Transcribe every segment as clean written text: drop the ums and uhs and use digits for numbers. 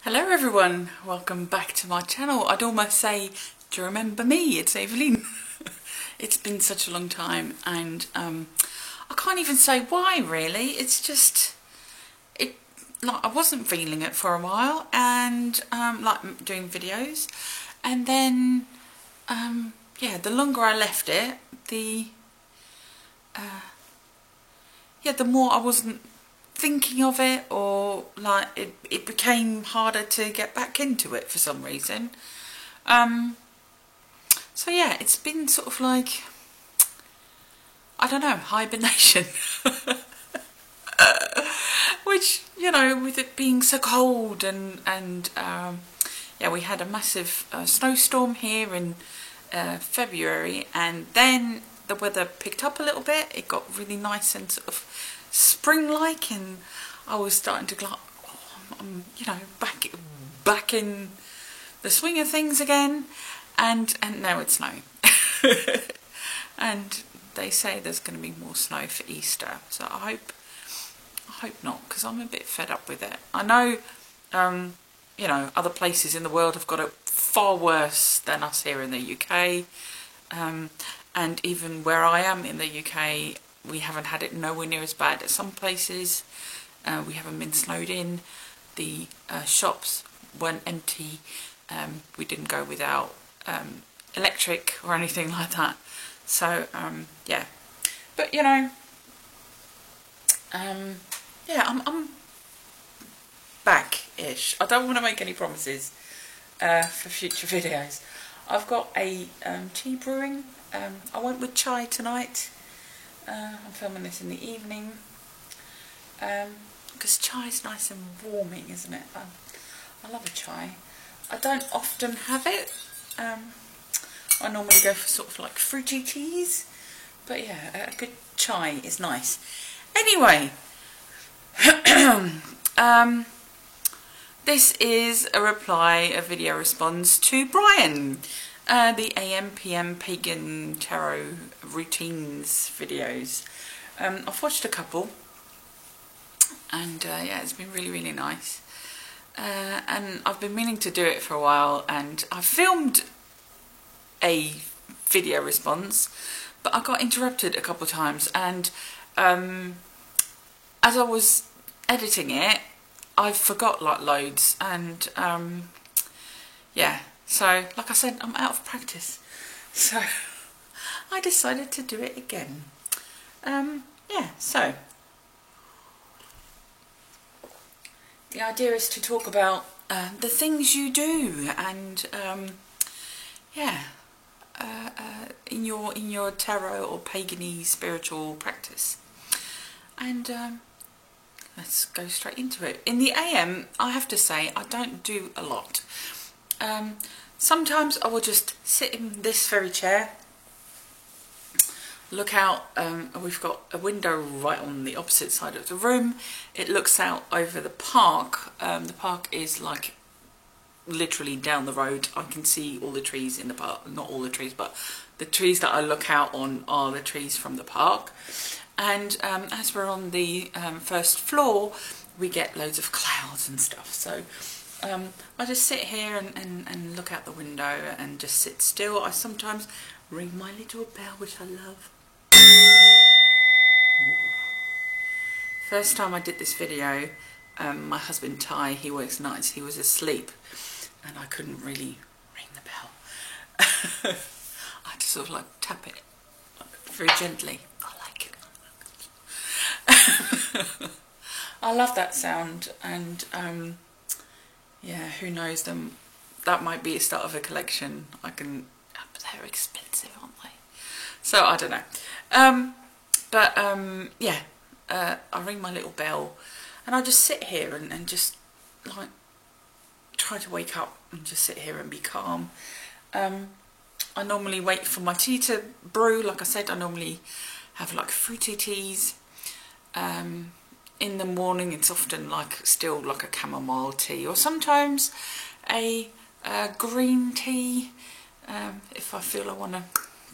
Hello everyone, welcome back to my channel. I'd almost say, do you remember me? It's Evelyn. It's been such a long time and I can't even say why really. It's just, I wasn't feeling it for a while and like doing videos, and then yeah, the longer I left it, the more I wasn't thinking of it, or like it became harder to get back into it for some reason. So yeah, it's been sort of like, I don't know, hibernation. Which, you know, with it being so cold and yeah, we had a massive snowstorm here in February, and then the weather picked up a little bit. It got really nice and sort of spring-like, and I was starting to like, oh, I'm you know, back in the swing of things again, and now it's snowing. And they say there's going to be more snow for Easter, so I hope not, because I'm a bit fed up with it. I know you know, other places in the world have got it far worse than us here in the UK, and even where I am in the UK, we haven't had it nowhere near as bad. At some places we haven't been snowed in. The shops weren't empty. We didn't go without electric or anything like that. So yeah, but you know, yeah, I'm back-ish. I don't want to make any promises for future videos. I've got a tea brewing. I went with chai tonight. I'm filming this in the evening because chai is nice and warming, isn't it? I love a chai. I don't often have it. I normally go for sort of like fruity teas, but yeah, a good chai is nice. Anyway, this is a video response to Brian, the AM PM Pagan Tarot Routines videos. I've watched a couple, and yeah, it's been really nice. And I've been meaning to do it for a while, and I filmed a video response, but I got interrupted a couple of times, and as I was editing it, I forgot like loads, and yeah, so like I said, I'm out of practice, so I decided to do it again. Yeah, so the idea is to talk about the things you do, and yeah, in your tarot or pagan-y spiritual practice. And let's go straight into it. In the AM, I have to say, I don't do a lot. Sometimes I will just sit in this very chair, look out. We've got a window right on the opposite side of the room. It looks out over the park. The park is like literally down the road. I can see all the trees in the park. Not all the trees, but the trees that I look out on are the trees from the park. And as we're on the first floor, we get loads of clouds and stuff. So I just sit here and look out the window and just sit still. I sometimes ring my little bell, which I love. First time I did this video, my husband Ty, he works nights, he was asleep, and I couldn't really ring the bell. I had to sort of like tap it very gently. I like it. I love that sound, and yeah, who knows, them that might be a start of a collection. But they're expensive, aren't they? So I don't know. But yeah, I ring my little bell, and I just sit here and just like try to wake up and just sit here and be calm. I normally wait for my tea to brew. Like I said, I normally have like fruity teas. In the morning, it's often like still like a chamomile tea, or sometimes a green tea, if I feel I want to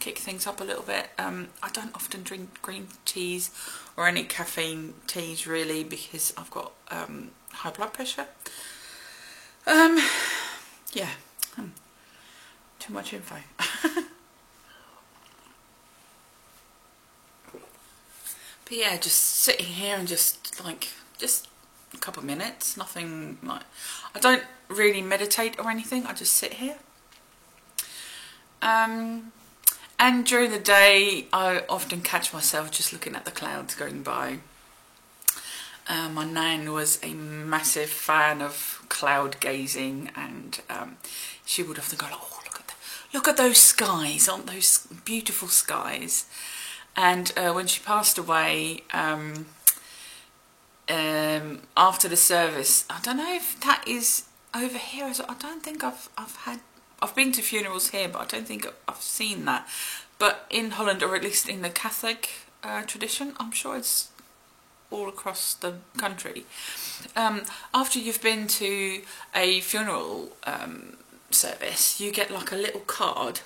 kick things up a little bit. I don't often drink green teas or any caffeine teas really, because I've got high blood pressure. Yeah, too much info. But yeah, just sitting here and just a couple of minutes, nothing like, I don't really meditate or anything, I just sit here. And during the day, I often catch myself just looking at the clouds going by. My nan was a massive fan of cloud gazing, and she would often go, "Oh, look at those skies! Aren't those beautiful skies?" And when she passed away, after the service, I don't know if that is over here. I don't think I've been to funerals here, but I don't think I've seen that. But in Holland, or at least in the Catholic tradition, I'm sure it's all across the country. After you've been to a funeral service, you get like a little card.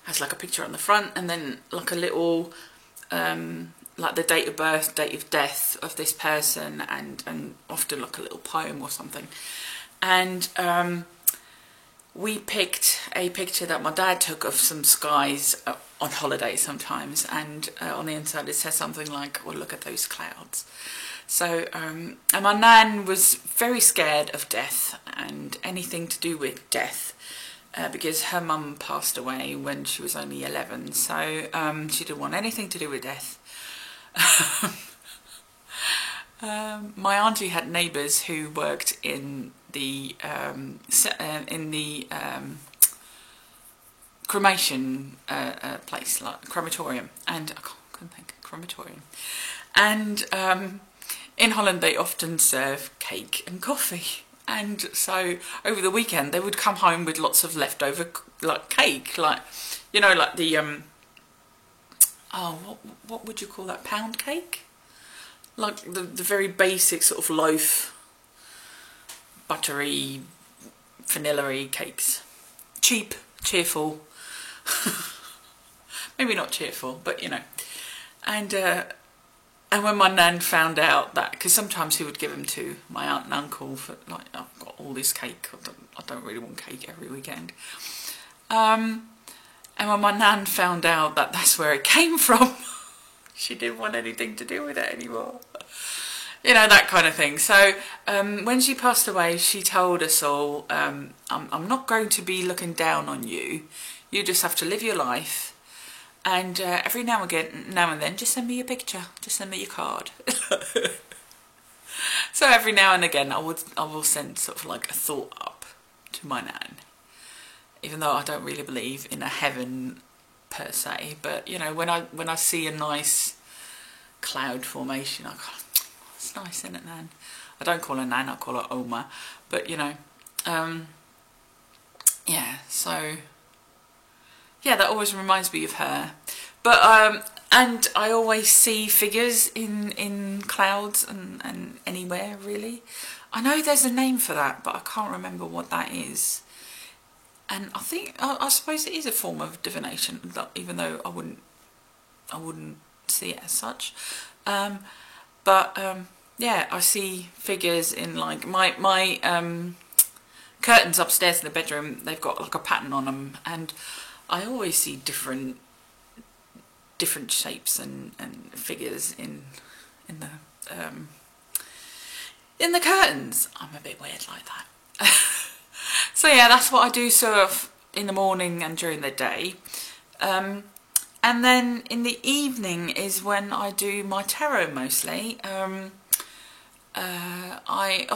Has like a picture on the front, and then like a little like the date of birth, date of death of this person, and often like a little poem or something. And we picked a picture that my dad took of some skies on holiday sometimes, and on the inside it says something like, "Well, look at those clouds." So, and my nan was very scared of death and anything to do with death, because her mum passed away when she was only 11, so she didn't want anything to do with death. My auntie had neighbours who worked in the cremation place, like crematorium, and I couldn't think, crematorium, and in Holland they often serve cake and coffee, and so over the weekend they would come home with lots of leftover like cake, like, you know, like the oh, what would you call that, pound cake, like the very basic sort of loaf, buttery, vanilla-y cakes, cheap, cheerful. Maybe not cheerful, but you know. And when my nan found out that, because sometimes he would give them to my aunt and uncle for like, "I've got all this cake, I don't really want cake every weekend." And when my nan found out that that's where it came from, she didn't want anything to do with it anymore. You know, that kind of thing. So when she passed away, she told us all, I'm not going to be looking down on you. You just have to live your life. And every now and then, just send me your picture. Just send me your card. So every now and again, I will send sort of like a thought up to my nan. Even though I don't really believe in a heaven per se. But, you know, when I see a nice cloud formation, I go, "It's nice, isn't it, Nan?" I don't call her Nan, I call her Oma. But, you know, yeah, so, yeah, that always reminds me of her. But, and I always see figures in clouds and anywhere, really. I know there's a name for that, but I can't remember what that is. And I suppose it is a form of divination, even though I wouldn't see it as such. Yeah, I see figures in like my curtains upstairs in the bedroom. They've got like a pattern on them, and I always see different shapes and figures in the curtains. I'm a bit weird like that. So yeah, that's what I do sort of in the morning and during the day. And then in the evening is when I do my tarot mostly. I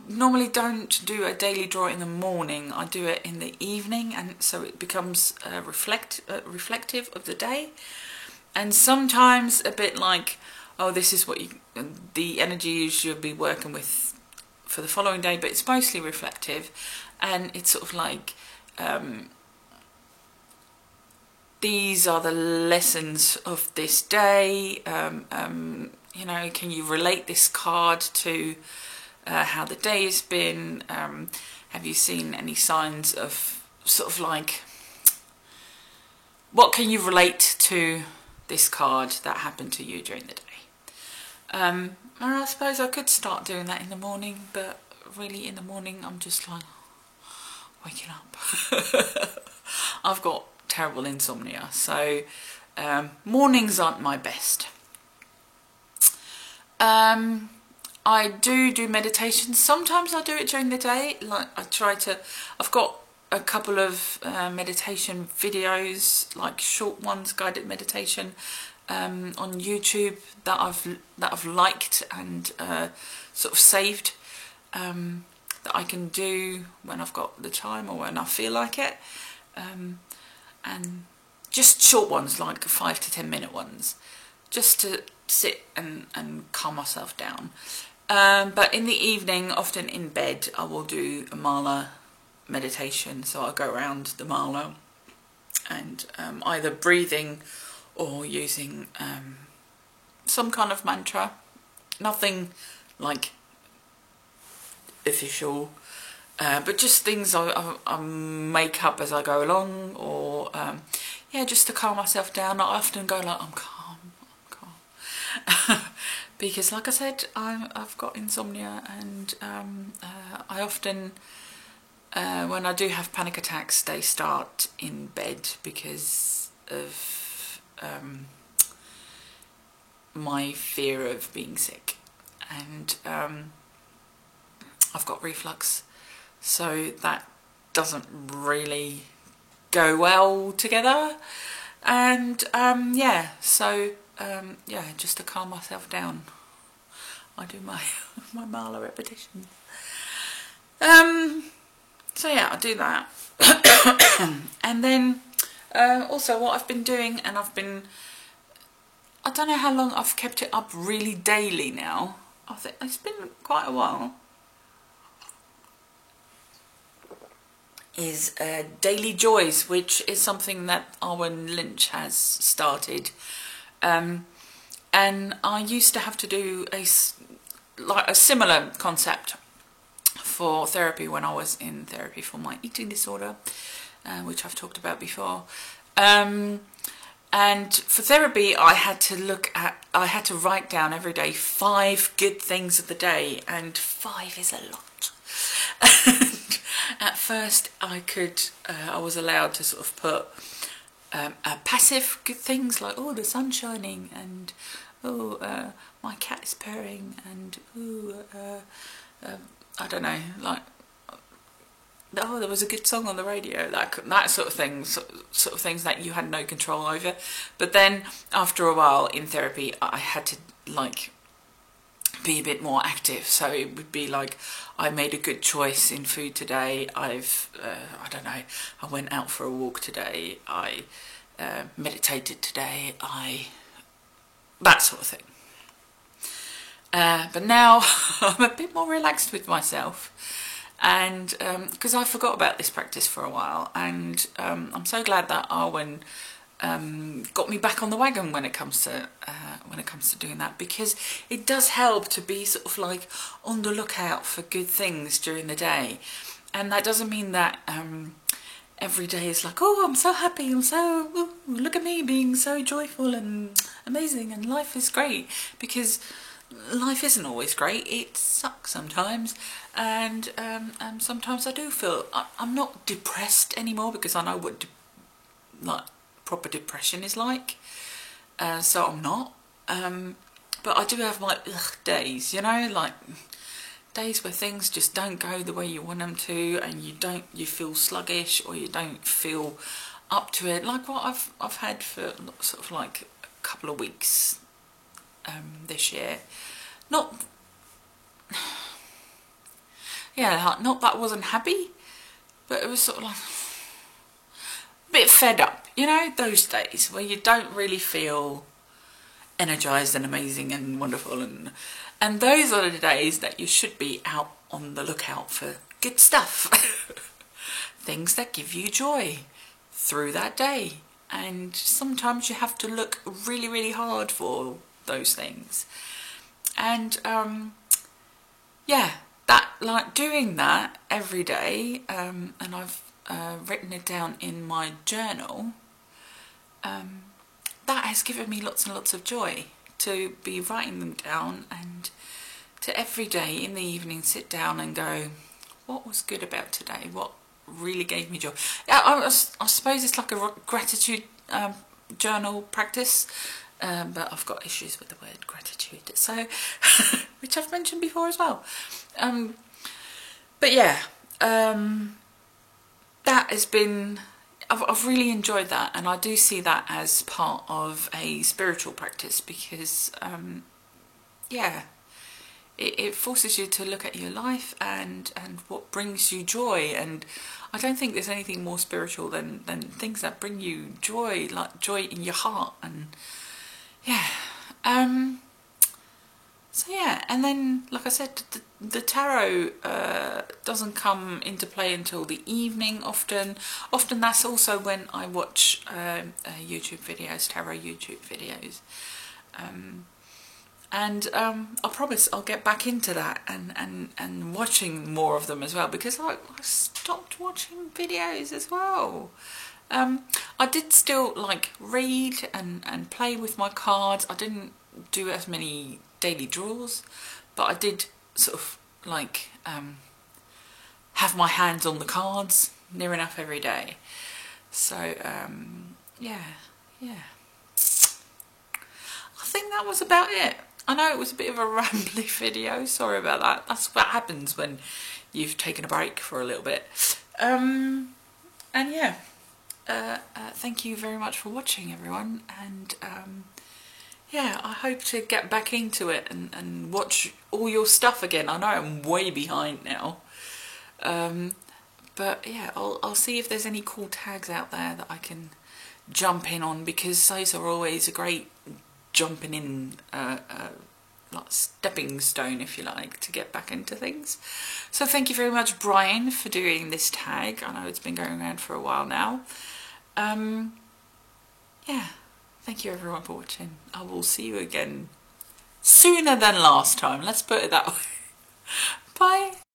normally don't do a daily draw in the morning. I do it in the evening, and so it becomes reflective of the day. And sometimes a bit like, oh, this is what the energy you should be working with for the following day, but it's mostly reflective. And it's sort of like, these are the lessons of this day. You know, can you relate this card to how the day has been? Have you seen any signs of sort of like, what can you relate to this card that happened to you during the day? And I suppose I could start doing that in the morning, but really in the morning I'm just like waking up. I've got terrible insomnia, so mornings aren't my best. I do meditation. Sometimes I do it during the day. Like I've got a couple of meditation videos, like short ones, guided meditation, on YouTube that I've liked and sort of saved, that I can do when I've got the time or when I feel like it, and just short ones, like 5 to 10 minute ones, just to sit and calm myself down. But in the evening, often in bed, I will do a mala meditation. So I'll go around the mala and either breathing or using some kind of mantra. Nothing like official, but just things I make up as I go along, or yeah, just to calm myself down. I often go like, I'm calm. Because like I said, I've got insomnia, and I often, when I do have panic attacks, they start in bed because of my fear of being sick, and I've got reflux, so that doesn't really go well together. And yeah, so yeah, just to calm myself down, I do my mala repetitions. So yeah, I do that. And then also what I've been doing, and I don't know how long I've kept it up really daily now. I think it's been quite a while. Is Daily Joys, which is something that Arwen Lynch has started. And I used to have to do a similar concept for therapy when I was in therapy for my eating disorder, which I've talked about before. And for therapy, I had to write down every day 5 good things of the day, and 5 is a lot. And at first, I was allowed to sort of put passive good things like, oh, the sun's shining, and oh, my cat is purring, and I don't know, like, oh, there was a good song on the radio, that sort of thing, sort of things that you had no control over. But then after a while in therapy, I had to like be a bit more active. So it would be like, I made a good choice in food today. I don't know, I went out for a walk today. I meditated today. That sort of thing. But now I'm a bit more relaxed with myself, and because I forgot about this practice for a while, and I'm so glad that Arwen got me back on the wagon when it comes to doing that, because it does help to be sort of like on the lookout for good things during the day. And that doesn't mean that every day is like, oh, I'm so happy, ooh, look at me being so joyful and amazing and life is great, because life isn't always great. It sucks sometimes, and sometimes I do feel I'm not depressed anymore, because I know what like proper depression is like, so I'm not, but I do have my days, you know, like days where things just don't go the way you want them to, and you feel sluggish, or you don't feel up to it, like what I've had for sort of like a couple of weeks this year. Not that I wasn't happy, but it was sort of like a bit fed up, you know, those days where you don't really feel energized and amazing and wonderful, and those are the days that you should be out on the lookout for good stuff. Things that give you joy through that day. And sometimes you have to look really, really hard for those things. And yeah, that, like, doing that every day, and I've written it down in my journal, that has given me lots and lots of joy to be writing them down and to every day in the evening sit down and go, what was good about today? What really gave me joy? I suppose it's like a gratitude journal practice, but I've got issues with the word gratitude, so which I've mentioned before as well. But yeah, that has been, I've really enjoyed that, and I do see that as part of a spiritual practice because, yeah, it forces you to look at your life and what brings you joy. And I don't think there's anything more spiritual than things that bring you joy, like joy in your heart. And yeah, so yeah, and then like I said, the tarot doesn't come into play until the evening often. Often that's also when I watch YouTube videos, tarot YouTube videos. And I promise I'll get back into that and watching more of them as well, because I stopped watching videos as well. I did still like read and play with my cards. I didn't do as many daily draws, but I did sort of like have my hands on the cards near enough every day. So yeah. I think that was about it. I know it was a bit of a rambly video, sorry about that. That's what happens when you've taken a break for a little bit. And yeah, thank you very much for watching, everyone. And yeah, I hope to get back into it and watch all your stuff again. I know I'm way behind now. But yeah, I'll see if there's any cool tags out there that I can jump in on, because those are always a great jumping in, like stepping stone, if you like, to get back into things. So thank you very much, Brian, for doing this tag. I know it's been going around for a while now. Yeah, thank you everyone for watching. I will see you again sooner than last time, let's put it that way. Bye.